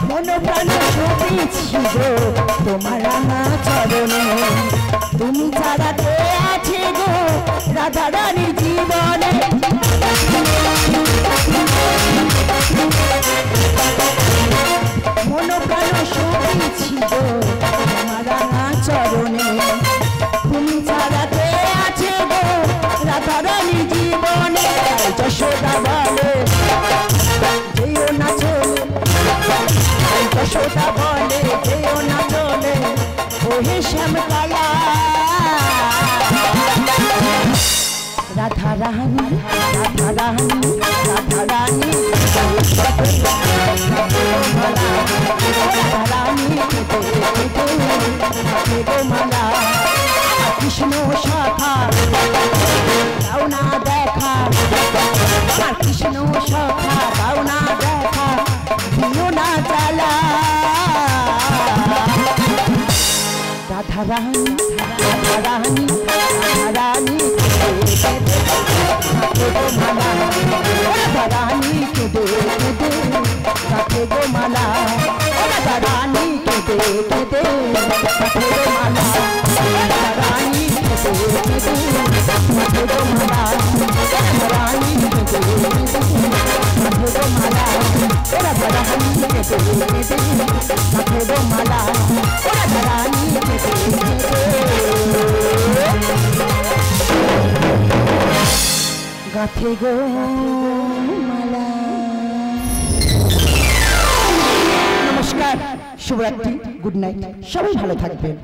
মন প্রাণ সবই ছিল তোমার রাঙা চরণে, তুমি ছাড়া কে আছে গো রাধা রানীর জীবনে। মন প্রাণ সবই ছিল তোমার রাঙা চরণে, তুমি ছাড়া কে আছে গো রাধা রানীর জীবনে। যশোদা বলে যেও না চলে, যশোদা বলে যেও না চলে, ওহে শ্যামকালা। রাধা রানী রাধা রানী রাধা রানী রাধা রানী মালা। কৃষ্ণ শাখা দাও না দেখা, কৃষ্ণ শাখা দাও না দেখা, দিও না চালা। রাধা রানী রাধা রানী রাধা রানী রাধা রানী কেঁদে কেঁদে রাখে গো মালা। রাধা রানী কেঁদে কেঁদে রাখে গো মালা। রাধা রানী কেঁদে কেঁদে রাখে গো মালা। রাধা রানী কেঁদে কেঁদে রাখে গো মালা। রাধা রানী কেঁদে কেঁদে রাখে গো মালা। রাধা রানী কেঁদে কেঁদে গাথে গো মালা। নমস্কার, শুভরাত্রি, গুড নাইট, সবাই ভালো থাকবেন।